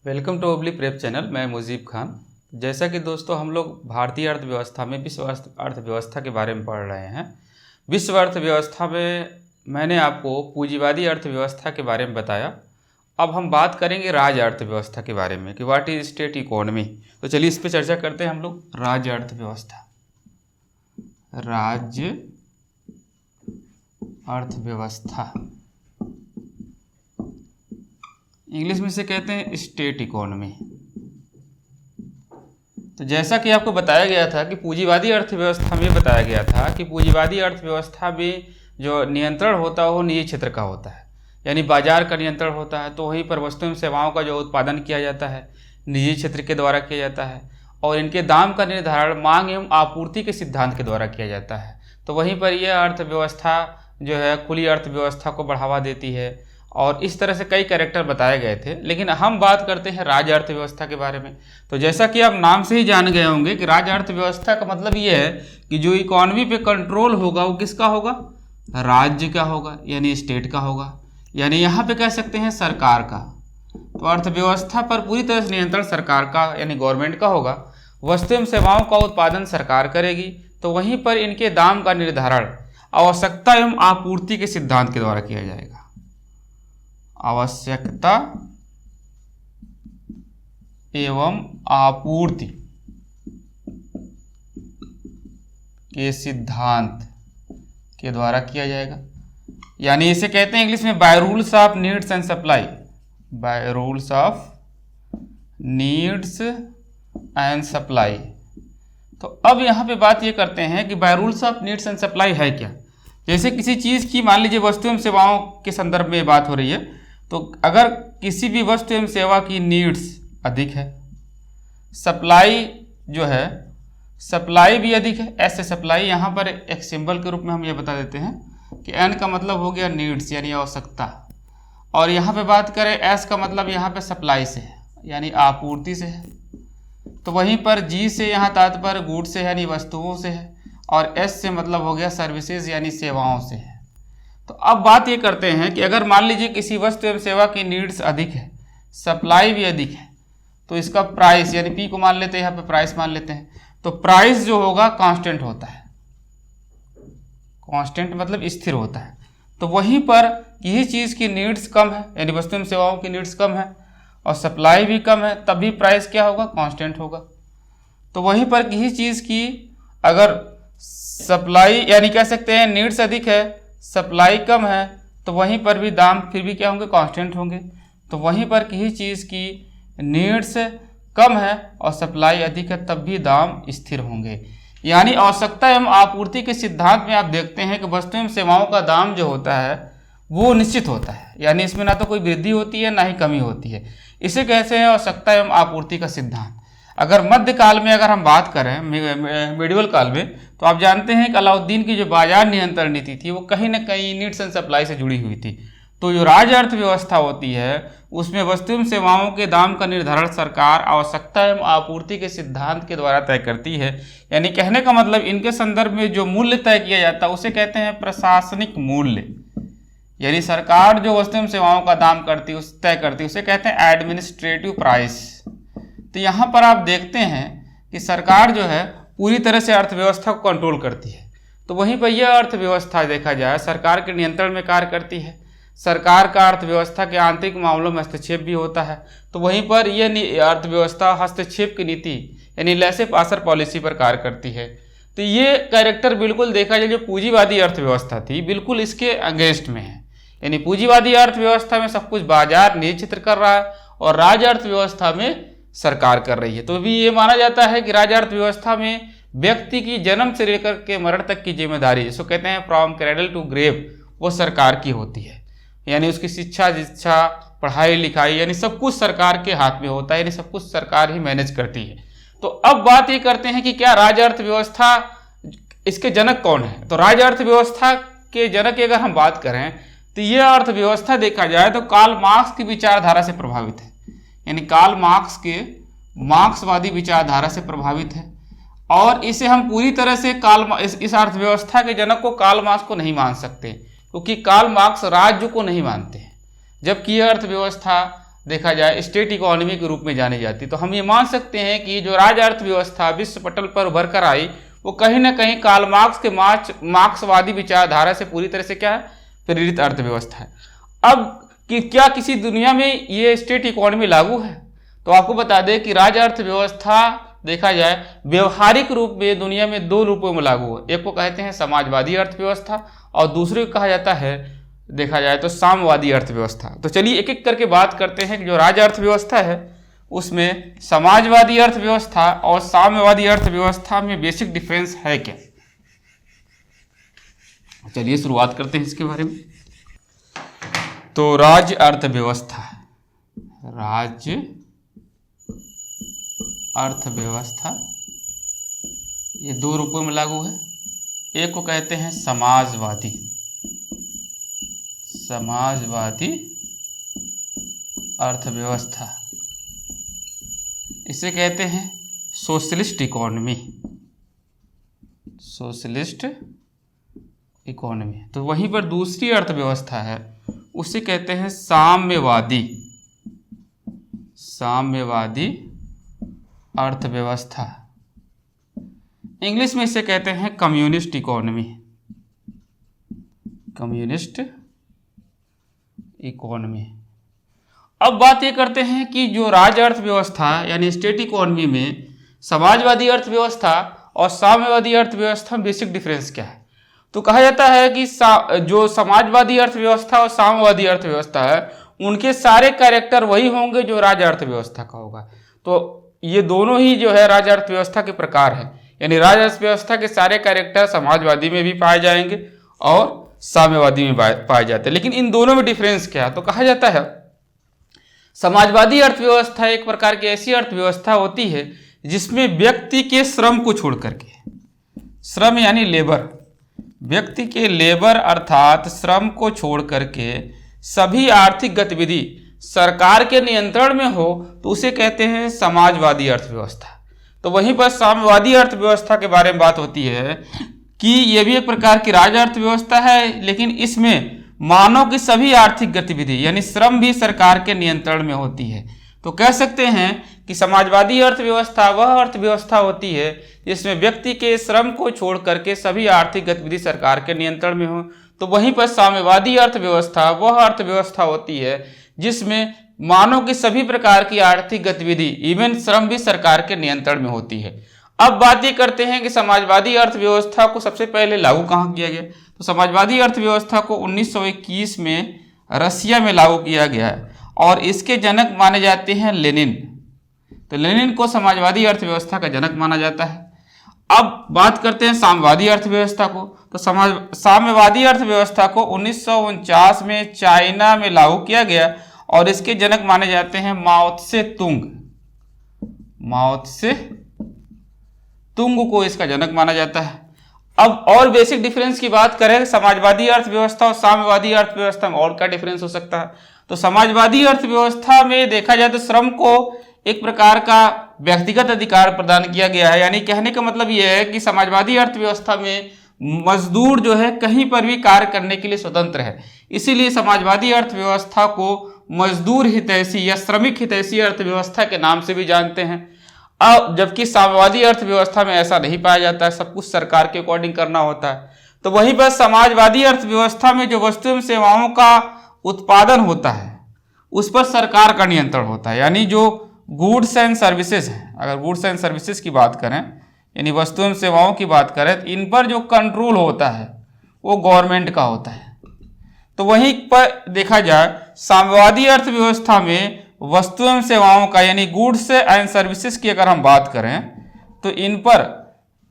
Welcome to Obli prep channel. मैं मुजीब खान। जैसा कि दोस्तों हम लोग भारतीय अर्थव्यवस्था में विश्व अर्थव्यवस्था के बारे में पढ़ रहे हैं। विश्व अर्थव्यवस्था में मैंने आपको पूंजीवादी अर्थव्यवस्था के बारे में बताया। अब हम बात करेंगे राज्य अर्थव्यवस्था के बारे में कि व्हाट इज स्टेट इकोनॉमी। तो चलिए इस पर चर्चा करते हैं हम लोग। राज्य अर्थव्यवस्था, राज्य अर्थव्यवस्था इंग्लिश में से कहते हैं स्टेट इकोनॉमी। तो जैसा कि आपको बताया गया था कि पूंजीवादी अर्थव्यवस्था में बताया गया था कि पूंजीवादी अर्थव्यवस्था में जो नियंत्रण होता है वो निजी क्षेत्र का होता है, यानी बाजार का नियंत्रण होता है। तो वहीं पर वस्तु एवं सेवाओं का जो उत्पादन किया जाता है निजी क्षेत्र के द्वारा किया जाता है और इनके दाम का निर्धारण मांग एवं आपूर्ति के सिद्धांत के द्वारा किया जाता है। तो वहीं पर यह अर्थव्यवस्था जो है खुली अर्थव्यवस्था को बढ़ावा देती है और इस तरह से कई कैरेक्टर बताए गए थे। लेकिन हम बात करते हैं राज्य अर्थव्यवस्था के बारे में। तो जैसा कि आप नाम से ही जान गए होंगे कि राज्य अर्थव्यवस्था का मतलब ये है कि जो इकोनॉमी पे कंट्रोल होगा वो किसका होगा, राज्य का होगा, यानी स्टेट का होगा, यानी यहाँ पे कह सकते हैं सरकार का। तो अर्थव्यवस्था पर पूरी तरह से नियंत्रण सरकार का यानी गवर्नमेंट का होगा। वस्तु एवं सेवाओं का उत्पादन सरकार करेगी। तो वहीं पर इनके दाम का निर्धारण आवश्यकता एवं आपूर्ति के सिद्धांत के द्वारा किया जाएगा। आवश्यकता एवं आपूर्ति के सिद्धांत के द्वारा किया जाएगा, यानी इसे कहते हैं इंग्लिश में by rules of needs and supply. By rules of needs and supply. तो अब यहाँ पे बात ये करते हैं कि by rules of needs and supply है क्या। जैसे किसी चीज़ की मान लीजिए वस्तु एवं सेवाओं के संदर्भ में बात हो रही है, तो अगर किसी भी वस्तु एवं सेवा की नीड्स अधिक है, सप्लाई जो है सप्लाई भी अधिक है, ऐसे सप्लाई यहाँ पर एक सिंबल के रूप में हम ये बता देते हैं कि एन का मतलब हो गया नीड्स यानी आवश्यकता, और यहाँ पे बात करें एस का मतलब यहाँ पे सप्लाई से है यानी आपूर्ति से है। तो वहीं पर जी से यहाँ तात्पर्य गुड से यानी वस्तुओं से है और एस से मतलब हो गया सर्विसेज यानी सेवाओं से है। तो अब बात ये करते हैं कि अगर मान लीजिए किसी वस्तु एवं सेवा की नीड्स अधिक है, सप्लाई भी अधिक है, तो इसका प्राइस यानी पी को मान लेते हैं, यहाँ पे प्राइस मान लेते हैं। तो प्राइस जो होगा कांस्टेंट होता है। कांस्टेंट मतलब स्थिर होता है। तो वहीं पर यही चीज़ की नीड्स कम है यानी वस्तु एवं सेवाओं की नीड्स कम है और सप्लाई भी कम है, तभी प्राइस क्या होगा, कांस्टेंट होगा। तो वहीं पर किसी चीज़ की अगर सप्लाई यानी कह सकते हैं नीड्स अधिक है, सप्लाई कम है, तो वहीं पर भी दाम फिर भी क्या होंगे, कांस्टेंट होंगे। तो वहीं पर किसी चीज़ की नीड्स कम है और सप्लाई अधिक है, तब भी दाम स्थिर होंगे। यानी आवश्यकता एवं आपूर्ति के सिद्धांत में आप देखते हैं कि वस्तु एवं सेवाओं का दाम जो होता है वो निश्चित होता है, यानी इसमें ना तो कोई वृद्धि होती है ना ही कमी होती है। इसे कहते हैं आवश्यकता एवं आपूर्ति का सिद्धांत। अगर मध्यकाल में अगर हम बात करें मिडिवल काल में, तो आप जानते हैं कि अलाउद्दीन की जो बाजार नियंत्रण नीति थी वो कहीं ना कहीं नीड्स एंड सप्लाई से जुड़ी हुई थी। तो जो राज्य अर्थव्यवस्था होती है उसमें वस्तु एवं सेवाओं के दाम का निर्धारण सरकार आवश्यकता एवं आपूर्ति के सिद्धांत के द्वारा तय करती है। यानी कहने का मतलब इनके संदर्भ में जो मूल्य तय किया जाता है उसे कहते हैं प्रशासनिक मूल्य। यानी सरकार जो वस्तु एवं सेवाओं का दाम करती है तय करती है उसे कहते हैं एडमिनिस्ट्रेटिव प्राइस। तो यहाँ पर आप देखते हैं कि सरकार जो है पूरी तरह से अर्थव्यवस्था को कंट्रोल करती है। तो वहीं पर यह अर्थव्यवस्था देखा जाए सरकार के नियंत्रण में कार्य करती है। सरकार का अर्थव्यवस्था के आंतरिक मामलों में हस्तक्षेप भी होता है। तो वहीं पर यह अर्थव्यवस्था हस्तक्षेप की नीति यानी लेसे पासर पॉलिसी पर कार्य करती है। तो ये कैरेक्टर बिल्कुल देखा जाए जो पूंजीवादी अर्थव्यवस्था थी बिल्कुल इसके अगेंस्ट में है। यानी पूंजीवादी अर्थव्यवस्था में सब कुछ बाजार निजी क्षेत्र कर रहा है और राज्य अर्थव्यवस्था में सरकार कर रही है। तो भी ये माना जाता है कि राज्य अर्थव्यवस्था में व्यक्ति की जन्म से लेकर के मरण तक की जिम्मेदारी जिसको कहते हैं फ्रॉम क्रेडल टू ग्रेव वो सरकार की होती है। यानी उसकी शिक्षा दीक्षा पढ़ाई लिखाई यानी सब कुछ सरकार के हाथ में होता है, यानी सब कुछ सरकार ही मैनेज करती है। तो अब बात ये करते हैं कि क्या राज्य अर्थव्यवस्था इसके जनक कौन है। तो राज्य अर्थव्यवस्था के जनक की अगर हम बात करें तो यह अर्थव्यवस्था देखा जाए तो कार्ल मार्क्स की विचारधारा से प्रभावित है। यानी कार्ल मार्क्स के मार्क्सवादी विचारधारा से प्रभावित है और इसे हम पूरी तरह से इस अर्थव्यवस्था के जनक को कार्ल मार्क्स को नहीं मान सकते, क्योंकि कार्ल मार्क्स राज्य को नहीं मानते हैं, जबकि यह अर्थव्यवस्था देखा जाए स्टेट इकोनॉमी के रूप में जानी जाती है। तो हम ये मान सकते हैं कि जो राज्य अर्थव्यवस्था विश्व पटल पर उभर कर आई वो कहीं ना कहीं कार्ल मार्क्स के मार्क्सवादी विचारधारा से पूरी तरह से क्या है, प्रेरित अर्थव्यवस्था है। अब कि क्या किसी दुनिया में ये स्टेट इकोनॉमी लागू है? तो आपको बता दें कि राज्य अर्थव्यवस्था देखा जाए व्यवहारिक रूप में दुनिया में दो रूपों में लागू है। एक को कहते हैं समाजवादी अर्थव्यवस्था और दूसरे को कहा जाता है देखा जाए तो साम्यवादी अर्थव्यवस्था। तो चलिए एक एक करके बात करते हैं कि जो राज्य अर्थव्यवस्था है उसमें समाजवादी अर्थव्यवस्था और साम्यवादी अर्थव्यवस्था में बेसिक डिफरेंस है क्या। चलिए शुरुआत करते हैं इसके बारे में। तो राज्य अर्थव्यवस्था, राज्य अर्थव्यवस्था ये दो रूपों में लागू है। एक को कहते हैं समाजवादी, समाजवादी अर्थव्यवस्था, इसे कहते हैं सोशलिस्ट इकोनॉमी, सोशलिस्ट इकोनॉमी। तो वहीं पर दूसरी अर्थव्यवस्था है उसे कहते हैं साम्यवादी, साम्यवादी अर्थव्यवस्था। इंग्लिश में इसे कहते हैं कम्युनिस्ट इकोनॉमी, कम्युनिस्ट इकोनॉमी। अब बात ये करते हैं कि जो राज्य अर्थव्यवस्था यानी स्टेट इकोनॉमी में समाजवादी अर्थव्यवस्था और साम्यवादी अर्थव्यवस्था में बेसिक डिफरेंस क्या है। तो कहा जाता है कि जो समाजवादी अर्थव्यवस्था और साम्यवादी अर्थव्यवस्था है उनके सारे कैरेक्टर वही होंगे जो राज्य अर्थव्यवस्था का होगा। तो ये दोनों ही जो है राज्य अर्थव्यवस्था के प्रकार है, यानी राज्य अर्थव्यवस्था के सारे कैरेक्टर समाजवादी में भी पाए जाएंगे और साम्यवादी में पाए जाते हैं। लेकिन इन दोनों में डिफरेंस क्या है? तो कहा जाता है समाजवादी अर्थव्यवस्था एक प्रकार की ऐसी अर्थव्यवस्था होती है जिसमें व्यक्ति के श्रम को छोड़ करके, श्रम यानी लेबर, व्यक्ति के लेबर अर्थात श्रम को छोड़ करके सभी आर्थिक गतिविधि सरकार के नियंत्रण में हो तो उसे कहते हैं समाजवादी अर्थव्यवस्था। तो वहीं पर साम्यवादी अर्थव्यवस्था के बारे में बात होती है कि यह भी एक प्रकार की राज्य अर्थव्यवस्था है, लेकिन इसमें मानव की सभी आर्थिक गतिविधि यानी श्रम भी सरकार के नियंत्रण में होती है। तो कह सकते हैं कि समाजवादी अर्थव्यवस्था वह अर्थव्यवस्था होती है जिसमें व्यक्ति के श्रम को छोड़ करके सभी आर्थिक गतिविधि सरकार के नियंत्रण में हो। तो वहीं पर साम्यवादी अर्थव्यवस्था वह अर्थव्यवस्था होती है जिसमें मानव की सभी प्रकार की आर्थिक गतिविधि इवन श्रम भी सरकार के नियंत्रण में होती है। अब बात ये करते हैं कि समाजवादी अर्थव्यवस्था को सबसे पहले लागू कहाँ किया गया। तो समाजवादी अर्थव्यवस्था को 1921 में रसिया में लागू किया गया है और इसके जनक माने जाते हैं लेनिन। तो लेनिन को समाजवादी अर्थव्यवस्था का जनक माना जाता है। अब बात करते हैं साम्यवादी अर्थव्यवस्था को। तो साम्यवादी अर्थव्यवस्था को 1949 में चाइना में लागू किया गया और इसके जनक माने जाते हैं माओ त्से तुंग, माओ त्से तुंग को इसका जनक माना जाता है। अब और बेसिक डिफरेंस की बात करें समाजवादी अर्थव्यवस्था और साम्यवादी अर्थव्यवस्था में और क्या डिफरेंस हो सकता है। तो समाजवादी अर्थव्यवस्था में देखा जाए तो श्रम को एक प्रकार का व्यक्तिगत अधिकार प्रदान किया गया है, यानी कहने का मतलब यह है कि समाजवादी अर्थव्यवस्था में मजदूर जो है कहीं पर भी कार्य करने के लिए स्वतंत्र है। इसीलिए समाजवादी अर्थव्यवस्था को मजदूर हितैषी या श्रमिक हितैषी अर्थव्यवस्था के नाम से भी जानते हैं। अब जबकि साम्यवादी अर्थव्यवस्था में ऐसा नहीं पाया जाता है, सब कुछ सरकार के अकॉर्डिंग करना होता है। तो वहीं पर समाजवादी अर्थव्यवस्था में जो वस्तु एवं सेवाओं का उत्पादन होता है उस पर सरकार का नियंत्रण होता है, यानी जो गुड्स एंड सर्विसेज हैं, अगर गुड्स एंड सर्विसेज की बात करें यानी वस्तु एवं सेवाओं की बात करें तो इन पर जो कंट्रोल होता है वो गवर्नमेंट का होता है। तो वहीं पर देखा जाए साम्यवादी अर्थव्यवस्था में वस्तु एवं सेवाओं का यानी गुड्स एंड सर्विसेज की अगर हम बात करें तो इन पर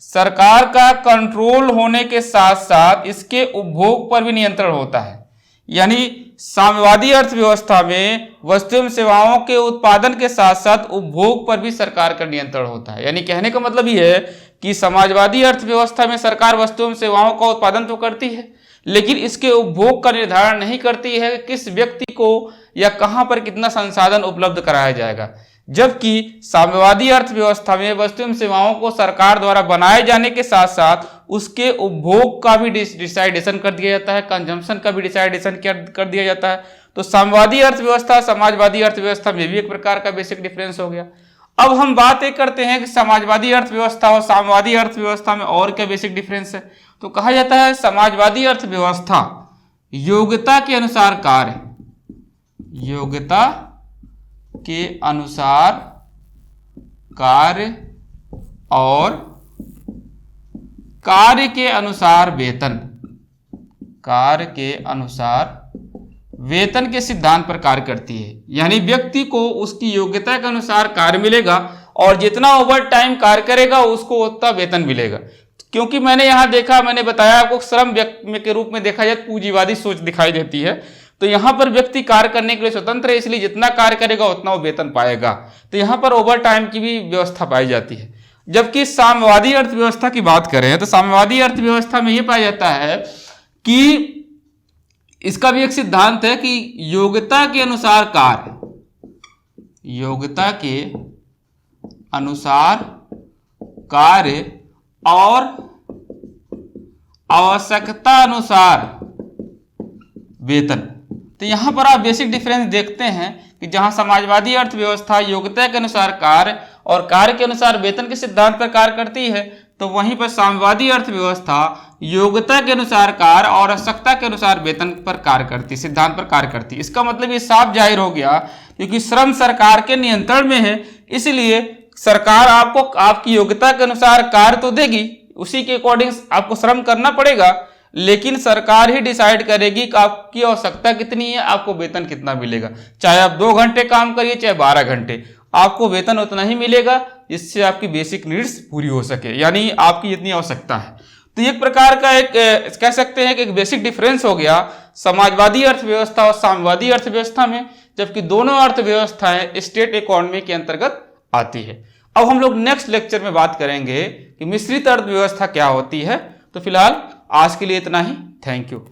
सरकार का कंट्रोल होने के साथ साथ इसके उपभोग पर भी नियंत्रण होता है। यानी साम्यवादी अर्थव्यवस्था में वस्तु एवं सेवाओं के उत्पादन के साथ साथ उपभोग पर भी सरकार का नियंत्रण होता है। यानी कहने का मतलब ये है कि समाजवादी अर्थव्यवस्था में सरकार वस्तु एवं सेवाओं का उत्पादन तो करती है लेकिन इसके उपभोग का निर्धारण नहीं करती है किस व्यक्ति को या कहां पर कितना संसाधन उपलब्ध कराया जाएगा। जबकि साम्यवादी अर्थव्यवस्था में वस्तु एवं सेवाओं को सरकार द्वारा बनाए जाने के साथ साथ उसके उपभोग का भी डिसाइडेशन कर दिया जाता है, कंजम्पशन का भी डिसाइडेशन कर दिया जाता है। तो साम्यवादी अर्थव्यवस्था समाजवादी अर्थव्यवस्था में भी एक प्रकार का बेसिक डिफरेंस हो गया। अब हम बात एक करते हैं कि समाजवादी अर्थव्यवस्था और साम्यवादी अर्थव्यवस्था में और क्या बेसिक डिफरेंस है। तो कहा जाता है समाजवादी अर्थव्यवस्था योग्यता के अनुसार कार्य, योग्यता के अनुसार कार्य और कार्य के अनुसार वेतन, कार्य के अनुसार वेतन के सिद्धांत पर कार्य करती है। यानी व्यक्ति को उसकी योग्यता के अनुसार कार्य मिलेगा और जितना ओवर टाइम कार्य करेगा उसको उतना वेतन मिलेगा। क्योंकि मैंने यहां देखा, मैंने बताया आपको श्रम के रूप में देखा जाए पूंजीवादी सोच दिखाई देती है, तो यहां पर व्यक्ति कार्य करने के लिए स्वतंत्र है, इसलिए जितना कार्य करेगा उतना वो वेतन पाएगा। तो यहां पर ओवर टाइम की भी व्यवस्था पाई जाती है। जबकि साम्यवादी अर्थव्यवस्था की बात करें तो साम्यवादी अर्थव्यवस्था में यह पाया जाता है कि इसका भी एक सिद्धांत है कि योग्यता के अनुसार कार्य, योग्यता के अनुसार कार्य और आवश्यकता अनुसार वेतन। तो यहां पर आप बेसिक डिफरेंस देखते हैं कि जहां समाजवादी अर्थव्यवस्था योग्यता के अनुसार कार्य और कार्य के अनुसार वेतन के सिद्धांत पर कार्य करती है, तो वहीं पर साम्यवादी अर्थव्यवस्था योग्यता के अनुसार कार्य और आवश्यकता के अनुसार वेतन पर कार्य करती, सिद्धांत पर कार्य करती। इसका मतलब ये साफ जाहिर हो गया क्योंकि श्रम सरकार के नियंत्रण में है, इसलिए सरकार आपको आपकी योग्यता के अनुसार कार्य तो देगी, उसी के अकॉर्डिंग आपको श्रम करना पड़ेगा, लेकिन सरकार ही डिसाइड करेगी कि आपकी आवश्यकता कितनी है, आपको वेतन कितना मिलेगा। चाहे आप 2 घंटे काम करिए चाहे 12 घंटे, आपको वेतन उतना ही मिलेगा जिससे आपकी बेसिक नीड्स पूरी हो सके, यानी आपकी जितनी आवश्यकता है। तो एक प्रकार का एक कह सकते हैं कि एक बेसिक डिफरेंस हो गया समाजवादी अर्थव्यवस्था और साम्यवादी अर्थव्यवस्था में, जबकि दोनों अर्थव्यवस्थाएं स्टेट इकोनॉमी के अंतर्गत आती है। अब हम लोग नेक्स्ट लेक्चर में बात करेंगे कि मिश्रित अर्थव्यवस्था क्या होती है। तो फिलहाल आज के लिए इतना ही। Thank you.